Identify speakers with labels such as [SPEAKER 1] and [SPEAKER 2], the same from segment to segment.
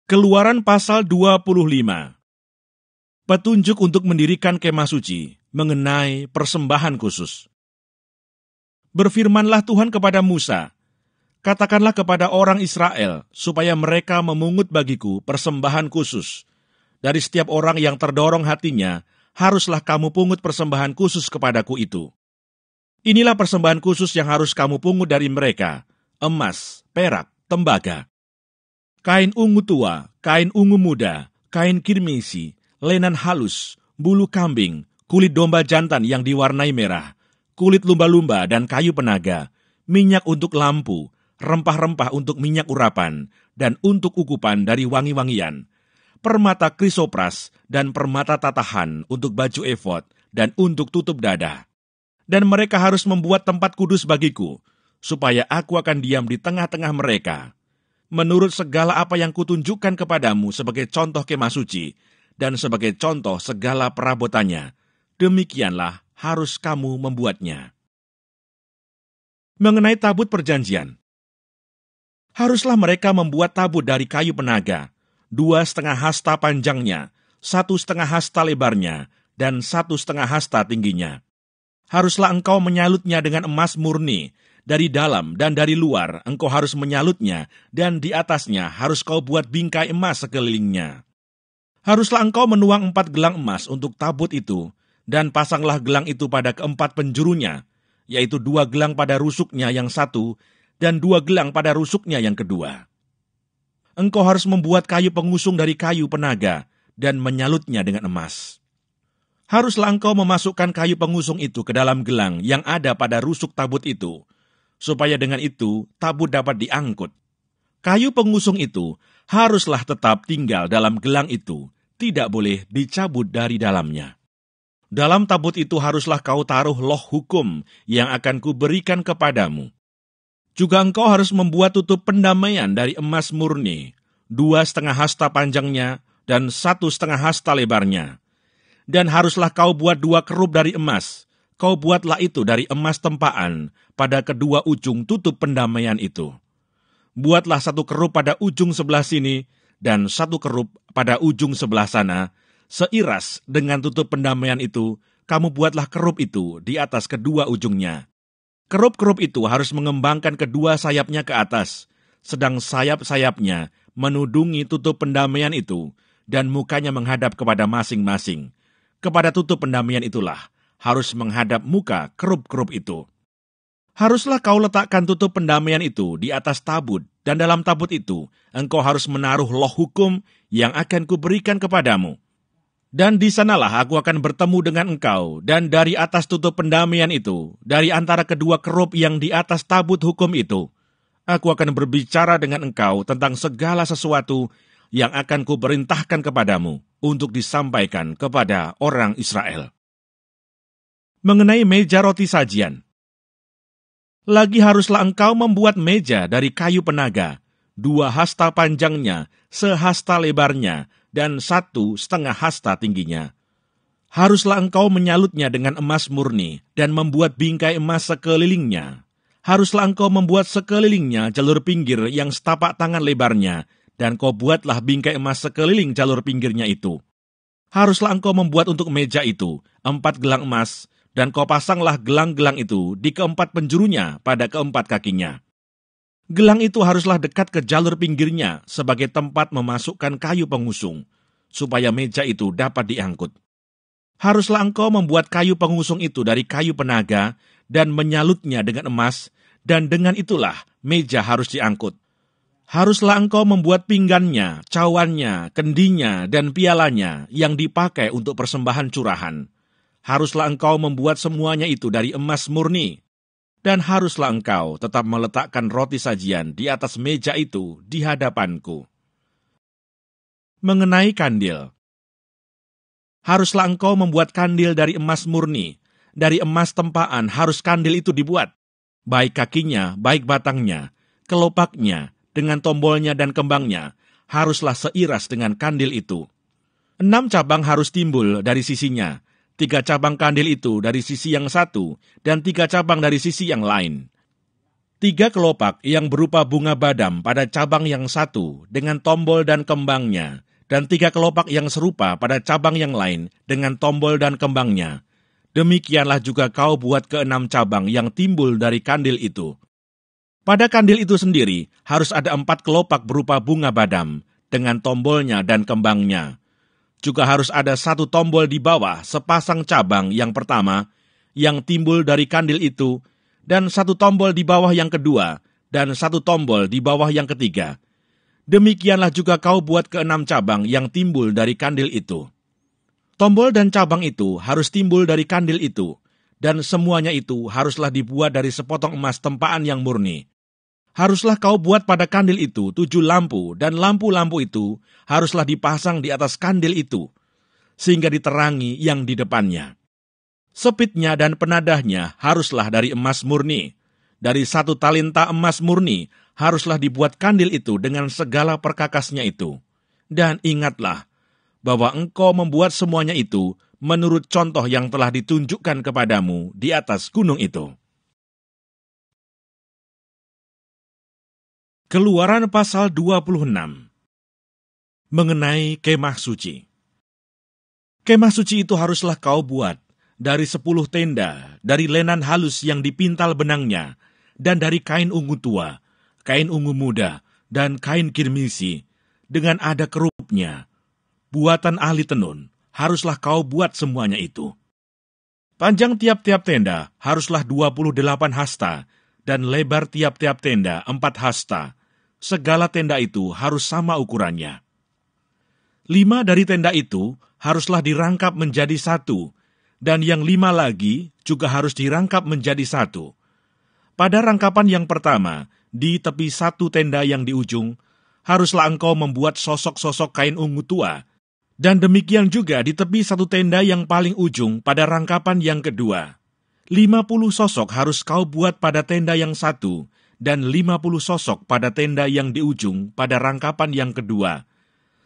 [SPEAKER 1] Keluaran pasal 25. Petunjuk untuk mendirikan kemah suci mengenai persembahan khusus. Berfirmanlah Tuhan kepada Musa, katakanlah kepada orang Israel, supaya mereka memungut bagiku persembahan khusus. Dari setiap orang yang terdorong hatinya, haruslah kamu pungut persembahan khusus kepadaku itu. Inilah persembahan khusus yang harus kamu pungut dari mereka, emas, perak, tembaga, kain ungu tua, kain ungu muda, kain kirmisi, lenan halus, bulu kambing, kulit domba jantan yang diwarnai merah, kulit lumba-lumba dan kayu penaga, minyak untuk lampu, rempah-rempah untuk minyak urapan, dan untuk ukupan dari wangi-wangian, permata krisopras dan permata tatahan untuk baju efod dan untuk tutup dada. Dan mereka harus membuat tempat kudus bagiku, supaya aku akan diam di tengah-tengah mereka. Menurut segala apa yang kutunjukkan kepadamu sebagai contoh kemah suci, dan sebagai contoh segala perabotannya, demikianlah harus kamu membuatnya. Mengenai tabut perjanjian, haruslah mereka membuat tabut dari kayu penaga, 2,5 hasta panjangnya, 1,5 hasta lebarnya, dan 1,5 hasta tingginya. Haruslah engkau menyalutnya dengan emas murni, dari dalam dan dari luar engkau harus menyalutnya, dan di atasnya harus kau buat bingkai emas sekelilingnya. Haruslah engkau menuang 4 gelang emas untuk tabut itu, dan pasanglah gelang itu pada keempat penjurunya, yaitu 2 gelang pada rusuknya yang satu, dan 2 gelang pada rusuknya yang kedua. Engkau harus membuat kayu pengusung dari kayu penaga, dan menyalutnya dengan emas. Haruslah engkau memasukkan kayu pengusung itu ke dalam gelang yang ada pada rusuk tabut itu, supaya dengan itu tabut dapat diangkut. Kayu pengusung itu haruslah tetap tinggal dalam gelang itu, tidak boleh dicabut dari dalamnya. Dalam tabut itu haruslah kau taruh loh hukum yang akan kuberikan kepadamu. Juga engkau harus membuat tutup pendamaian dari emas murni, 2,5 hasta panjangnya dan 1,5 hasta lebarnya. Dan haruslah kau buat 2 kerup dari emas. Kau buatlah itu dari emas tempaan pada kedua ujung tutup pendamaian itu. Buatlah 1 kerup pada ujung sebelah sini dan 1 kerup pada ujung sebelah sana, seiras dengan tutup pendamaian itu. Kamu buatlah kerup itu di atas kedua ujungnya. Kerup-kerup itu harus mengembangkan kedua sayapnya ke atas, sedang sayap-sayapnya menudungi tutup pendamaian itu, dan mukanya menghadap kepada masing-masing. Kepada tutup pendamaian itulah harus menghadap muka kerup-kerup itu. Haruslah kau letakkan tutup pendamaian itu di atas tabut, dan dalam tabut itu engkau harus menaruh loh hukum yang akan kuberikan kepadamu. Dan di sanalah aku akan bertemu dengan engkau, dan dari atas tutup pendamaian itu, dari antara kedua kerup yang di atas tabut hukum itu, aku akan berbicara dengan engkau tentang segala sesuatu yang akan kuperintahkan kepadamu untuk disampaikan kepada orang Israel. Mengenai meja roti sajian, lagi haruslah engkau membuat meja dari kayu penaga, 2 hasta panjangnya, sehasta lebarnya, dan 1,5 hasta tingginya. Haruslah engkau menyalutnya dengan emas murni, dan membuat bingkai emas sekelilingnya. Haruslah engkau membuat sekelilingnya jalur pinggir yang setapak tangan lebarnya, dan kau buatlah bingkai emas sekeliling jalur pinggirnya itu. Haruslah engkau membuat untuk meja itu 4 gelang emas, dan kau pasanglah gelang-gelang itu di keempat penjurunya pada keempat kakinya. Gelang itu haruslah dekat ke jalur pinggirnya sebagai tempat memasukkan kayu pengusung, supaya meja itu dapat diangkut. Haruslah engkau membuat kayu pengusung itu dari kayu penaga, dan menyalutnya dengan emas, dan dengan itulah meja harus diangkut. Haruslah engkau membuat pinggannya, cawannya, kendinya, dan pialanya yang dipakai untuk persembahan curahan. Haruslah engkau membuat semuanya itu dari emas murni. Dan haruslah engkau tetap meletakkan roti sajian di atas meja itu di hadapanku. Mengenai kandil, haruslah engkau membuat kandil dari emas murni. Dari emas tempaan harus kandil itu dibuat, baik kakinya, baik batangnya, kelopaknya, dengan tombolnya dan kembangnya, haruslah seiras dengan kandil itu. 6 cabang harus timbul dari sisinya, 3 cabang kandil itu dari sisi yang satu, dan 3 cabang dari sisi yang lain. 3 kelopak yang berupa bunga badam pada cabang yang satu dengan tombol dan kembangnya, dan 3 kelopak yang serupa pada cabang yang lain dengan tombol dan kembangnya. Demikianlah juga kau buat ke-6 cabang yang timbul dari kandil itu. Pada kandil itu sendiri harus ada 4 kelopak berupa bunga badam dengan tombolnya dan kembangnya. Juga harus ada 1 tombol di bawah sepasang cabang yang pertama yang timbul dari kandil itu, dan 1 tombol di bawah yang kedua, dan 1 tombol di bawah yang ketiga. Demikianlah juga kau buat ke-6 cabang yang timbul dari kandil itu. Tombol dan cabang itu harus timbul dari kandil itu, dan semuanya itu haruslah dibuat dari sepotong emas tempaan yang murni. Haruslah kau buat pada kandil itu 7 lampu, dan lampu-lampu itu haruslah dipasang di atas kandil itu, sehingga diterangi yang di depannya. Sepitnya dan penadahnya haruslah dari emas murni. Dari 1 talenta emas murni haruslah dibuat kandil itu dengan segala perkakasnya itu. Dan ingatlah, bahwa engkau membuat semuanya itu menurut contoh yang telah ditunjukkan kepadamu di atas gunung itu. Keluaran pasal 26. Mengenai kemah suci. Kemah suci itu haruslah kau buat dari 10 tenda, dari lenan halus yang dipintal benangnya, dan dari kain ungu tua, kain ungu muda, dan kain kirmisi, dengan ada kerupnya. Buatan ahli tenun, haruslah kau buat semuanya itu. Panjang tiap-tiap tenda haruslah 28 hasta, dan lebar tiap-tiap tenda 4 hasta. Segala tenda itu harus sama ukurannya. 5 dari tenda itu haruslah dirangkap menjadi 1, dan yang 5 lagi juga harus dirangkap menjadi 1. Pada rangkapan yang pertama, di tepi 1 tenda yang di ujung, haruslah engkau membuat sosok-sosok kain ungu tua, dan demikian juga di tepi 1 tenda yang paling ujung pada rangkapan yang kedua. 50 sosok harus kau buat pada tenda yang 1, dan 50 sosok pada tenda yang di ujung pada rangkapan yang kedua,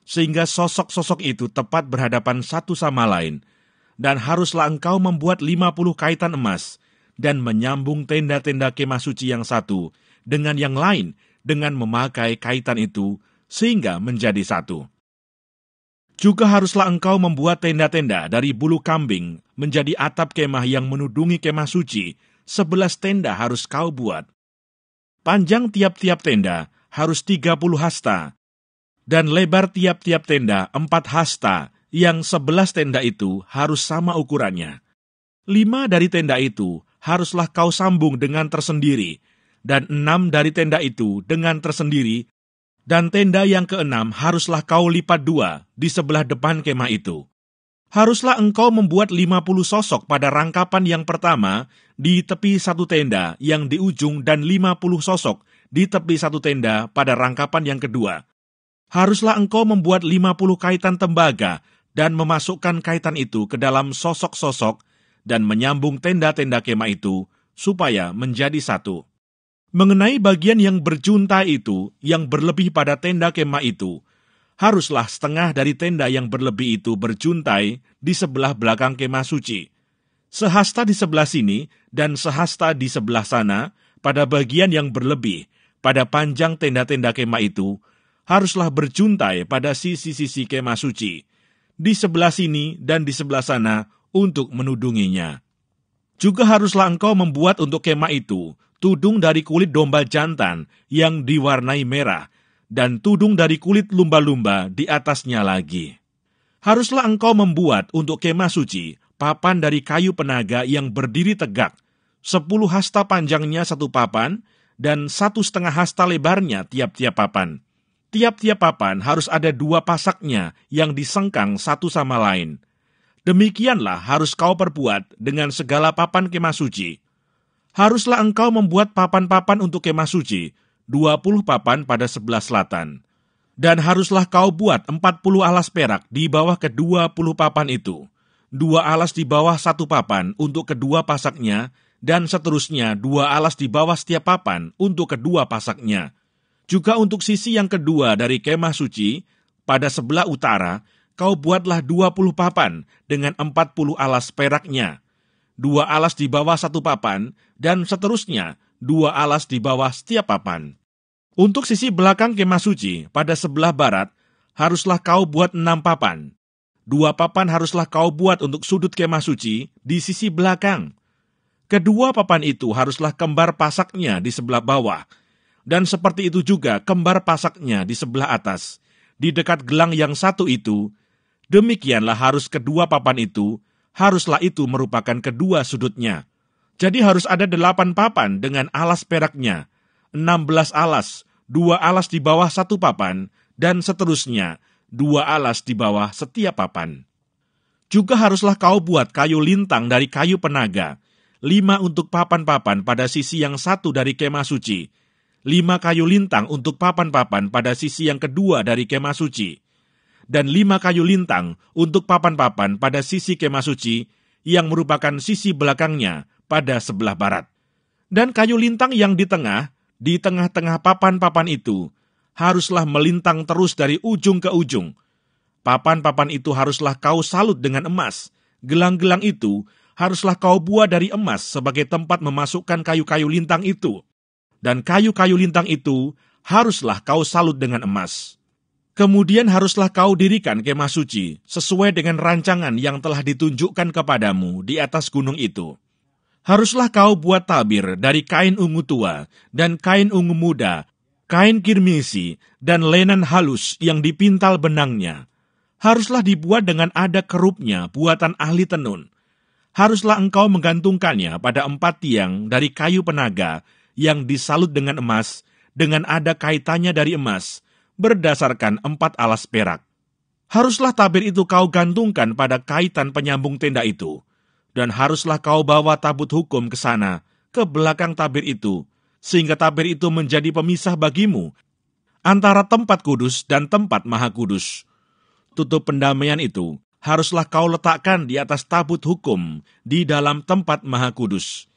[SPEAKER 1] sehingga sosok-sosok itu tepat berhadapan satu sama lain, dan haruslah engkau membuat 50 kaitan emas, dan menyambung tenda-tenda kemah suci yang satu dengan yang lain dengan memakai kaitan itu, sehingga menjadi 1. Juga haruslah engkau membuat tenda-tenda dari bulu kambing menjadi atap kemah yang menudungi kemah suci. 11 tenda harus kau buat. Panjang tiap-tiap tenda harus 30 hasta, dan lebar tiap-tiap tenda 4 hasta, yang 11 tenda itu harus sama ukurannya. 5 dari tenda itu haruslah kau sambung dengan tersendiri, dan 6 dari tenda itu dengan tersendiri, dan tenda yang ke-6 haruslah kau lipat 2 di sebelah depan kemah itu. Haruslah engkau membuat 50 sosok pada rangkapan yang pertama di tepi 1 tenda yang di ujung, dan 50 sosok di tepi 1 tenda pada rangkapan yang kedua. Haruslah engkau membuat 50 kaitan tembaga dan memasukkan kaitan itu ke dalam sosok-sosok dan menyambung tenda-tenda kemah itu supaya menjadi 1. Mengenai bagian yang berjuntai itu, yang berlebih pada tenda kemah itu, haruslah setengah dari tenda yang berlebih itu berjuntai di sebelah belakang kemah suci. Sehasta di sebelah sini dan sehasta di sebelah sana, pada bagian yang berlebih, pada panjang tenda-tenda kemah itu, haruslah berjuntai pada sisi-sisi kemah suci, di sebelah sini dan di sebelah sana untuk menudunginya. Juga haruslah engkau membuat untuk kemah itu tudung dari kulit domba jantan yang diwarnai merah, dan tudung dari kulit lumba-lumba di atasnya lagi. Haruslah engkau membuat untuk kemah suci papan dari kayu penaga yang berdiri tegak, 10 hasta panjangnya 1 papan, dan 1,5 hasta lebarnya tiap-tiap papan. Tiap-tiap papan harus ada 2 pasaknya yang disengkang satu sama lain. Demikianlah harus kau perbuat dengan segala papan kemah suci. Haruslah engkau membuat papan-papan untuk kemah suci, 20 papan pada sebelah selatan. Dan haruslah kau buat 40 alas perak di bawah ke-20 papan itu, 2 alas di bawah 1 papan untuk kedua pasaknya, dan seterusnya 2 alas di bawah setiap papan untuk kedua pasaknya. Juga untuk sisi yang kedua dari kemah suci, pada sebelah utara, kau buatlah 20 papan dengan 40 alas peraknya, 2 alas di bawah 1 papan, dan seterusnya 2 alas di bawah setiap papan. Untuk sisi belakang kemah suci pada sebelah barat, haruslah kau buat 6 papan. 2 papan haruslah kau buat untuk sudut kemah suci di sisi belakang. Kedua papan itu haruslah kembar pasaknya di sebelah bawah, dan seperti itu juga kembar pasaknya di sebelah atas, di dekat gelang yang satu itu. Demikianlah harus kedua papan itu, haruslah itu merupakan kedua sudutnya. Jadi harus ada 8 papan dengan alas peraknya, 16 alas, 2 alas di bawah satu papan, dan seterusnya, 2 alas di bawah setiap papan. Juga haruslah kau buat kayu lintang dari kayu penaga, 5 untuk papan-papan pada sisi yang satu dari kemah suci, 5 kayu lintang untuk papan-papan pada sisi yang kedua dari kemah suci, dan 5 kayu lintang untuk papan-papan pada sisi kemah suci yang merupakan sisi belakangnya pada sebelah barat. Dan kayu lintang yang di tengah-tengah papan-papan itu, haruslah melintang terus dari ujung ke ujung. Papan-papan itu haruslah kau salut dengan emas. Gelang-gelang itu haruslah kau buat dari emas sebagai tempat memasukkan kayu-kayu lintang itu. Dan kayu-kayu lintang itu haruslah kau salut dengan emas. Kemudian haruslah kau dirikan kemah suci sesuai dengan rancangan yang telah ditunjukkan kepadamu di atas gunung itu. Haruslah kau buat tabir dari kain ungu tua dan kain ungu muda, kain kirmisi dan lenan halus yang dipintal benangnya. Haruslah dibuat dengan ada kerupnya buatan ahli tenun. Haruslah engkau menggantungkannya pada 4 tiang dari kayu penaga yang disalut dengan emas, dengan ada kaitannya dari emas, berdasarkan 4 alas perak. Haruslah tabir itu kau gantungkan pada kaitan penyambung tenda itu, dan haruslah kau bawa tabut hukum ke sana, ke belakang tabir itu, sehingga tabir itu menjadi pemisah bagimu, antara tempat kudus dan tempat maha kudus. Tutup pendamaian itu haruslah kau letakkan di atas tabut hukum di dalam tempat maha kudus.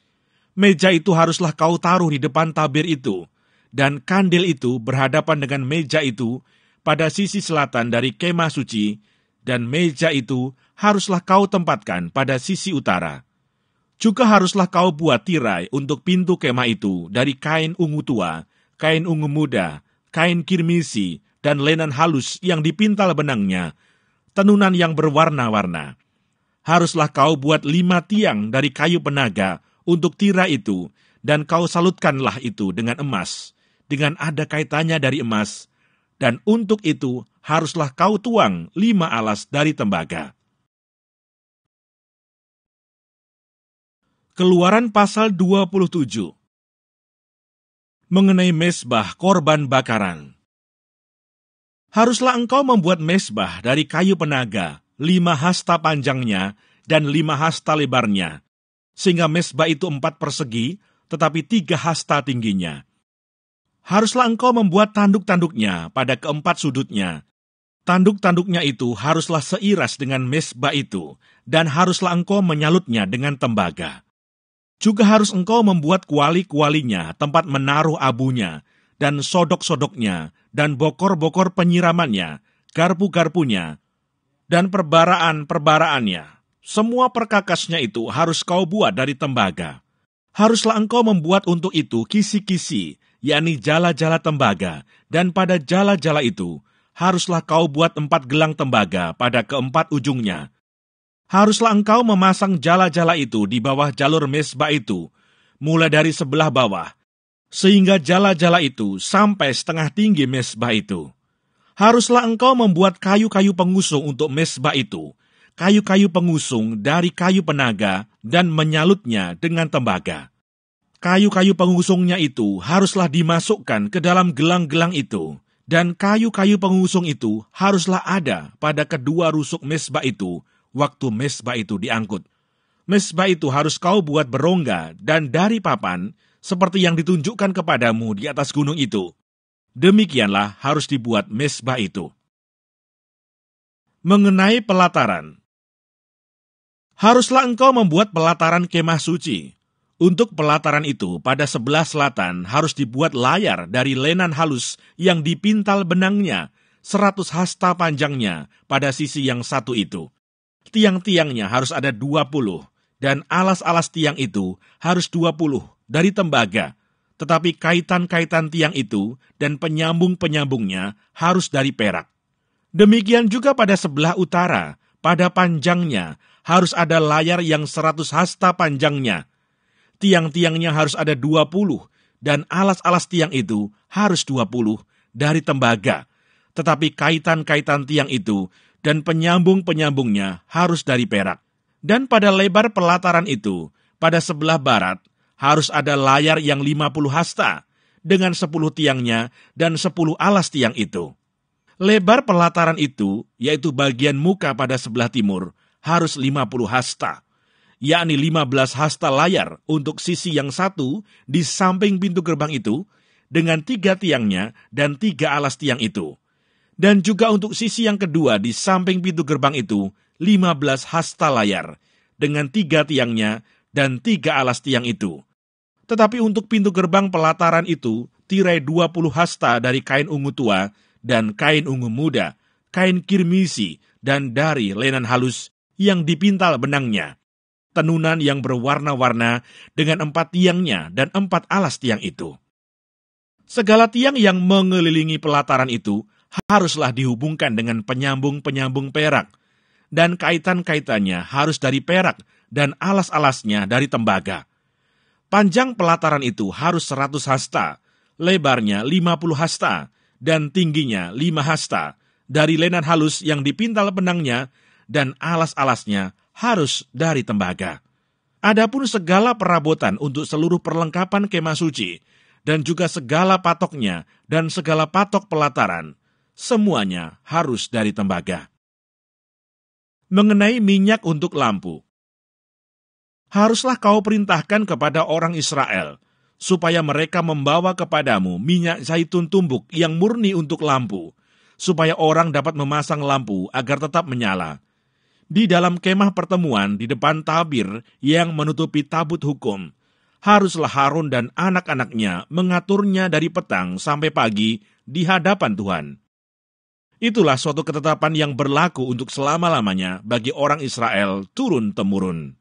[SPEAKER 1] Meja itu haruslah kau taruh di depan tabir itu, dan kandil itu berhadapan dengan meja itu pada sisi selatan dari kemah suci, dan meja itu haruslah kau tempatkan pada sisi utara. Juga haruslah kau buat tirai untuk pintu kemah itu dari kain ungu tua, kain ungu muda, kain kirmisi, dan lenan halus yang dipintal benangnya, tenunan yang berwarna-warna. Haruslah kau buat 5 tiang dari kayu penaga untuk tirai itu, dan kau salutkanlah itu dengan emas, dengan ada kaitannya dari emas, dan untuk itu haruslah kau tuang 5 alas dari tembaga. Keluaran pasal 27. Mengenai mezbah korban bakaran. Haruslah engkau membuat mezbah dari kayu penaga, 5 hasta panjangnya dan 5 hasta lebarnya, sehingga mezbah itu 4 persegi, tetapi 3 hasta tingginya. Haruslah engkau membuat tanduk-tanduknya pada keempat sudutnya. Tanduk-tanduknya itu haruslah seiras dengan mezbah itu, dan haruslah engkau menyalutnya dengan tembaga. Juga harus engkau membuat kuali-kualinya, tempat menaruh abunya, dan sodok-sodoknya, dan bokor-bokor penyiramannya, garpu-garpunya, dan perbaraan-perbaraannya. Semua perkakasnya itu harus kau buat dari tembaga. Haruslah engkau membuat untuk itu kisi-kisi, yakni jala-jala tembaga, dan pada jala-jala itu haruslah kau buat 4 gelang tembaga pada keempat ujungnya. Haruslah engkau memasang jala-jala itu di bawah jalur mezbah itu, mulai dari sebelah bawah, sehingga jala-jala itu sampai setengah tinggi mezbah itu. Haruslah engkau membuat kayu-kayu pengusung untuk mezbah itu, kayu-kayu pengusung dari kayu penaga, dan menyalutnya dengan tembaga. Kayu-kayu pengusungnya itu haruslah dimasukkan ke dalam gelang-gelang itu, dan kayu-kayu pengusung itu haruslah ada pada kedua rusuk mezbah itu, waktu mezbah itu diangkut. Mezbah itu harus kau buat berongga dan dari papan, seperti yang ditunjukkan kepadamu di atas gunung itu. Demikianlah harus dibuat mezbah itu. Mengenai pelataran. Haruslah engkau membuat pelataran kemah suci. Untuk pelataran itu, pada sebelah selatan harus dibuat layar dari lenan halus yang dipintal benangnya, 100 hasta panjangnya pada sisi yang satu itu. Tiang-tiangnya harus ada 20, dan alas-alas tiang itu harus 20 dari tembaga. tetapi kaitan-kaitan tiang itu dan penyambung-penyambungnya harus dari perak. Demikian juga pada sebelah utara, pada panjangnya harus ada layar yang 100 hasta panjangnya. Tiang-tiangnya harus ada 20, dan alas-alas tiang itu harus 20 dari tembaga. Tetapi kaitan-kaitan tiang itu dan penyambung-penyambungnya harus dari perak. Dan pada lebar pelataran itu, pada sebelah barat, harus ada layar yang 50 hasta, dengan 10 tiangnya dan 10 alas tiang itu. Lebar pelataran itu, yaitu bagian muka pada sebelah timur, harus 50 hasta, yakni 15 hasta layar untuk sisi yang satu di samping pintu gerbang itu, dengan 3 tiangnya dan 3 alas tiang itu. Dan juga untuk sisi yang kedua di samping pintu gerbang itu, 15 hasta layar, dengan 3 tiangnya dan 3 alas tiang itu. Tetapi untuk pintu gerbang pelataran itu, tirai 20 hasta dari kain ungu tua dan kain ungu muda, kain kirmisi, dan dari lenan halus yang dipintal benangnya. Tenunan yang berwarna-warna dengan 4 tiangnya dan 4 alas tiang itu. Segala tiang yang mengelilingi pelataran itu haruslah dihubungkan dengan penyambung-penyambung perak, dan kaitan-kaitannya harus dari perak dan alas-alasnya dari tembaga. Panjang pelataran itu harus 100 hasta, lebarnya 50 hasta, dan tingginya 5 hasta, dari lenan halus yang dipintal benangnya, dan alas-alasnya harus dari tembaga. Adapun segala perabotan untuk seluruh perlengkapan kemah suci, dan juga segala patoknya dan segala patok pelataran, semuanya harus dari tembaga. Mengenai minyak untuk lampu, haruslah kau perintahkan kepada orang Israel, supaya mereka membawa kepadamu minyak zaitun tumbuk yang murni untuk lampu, supaya orang dapat memasang lampu agar tetap menyala. Di dalam kemah pertemuan di depan tabir yang menutupi tabut hukum, haruslah Harun dan anak-anaknya mengaturnya dari petang sampai pagi di hadapan Tuhan. Itulah suatu ketetapan yang berlaku untuk selama-lamanya bagi orang Israel turun-temurun.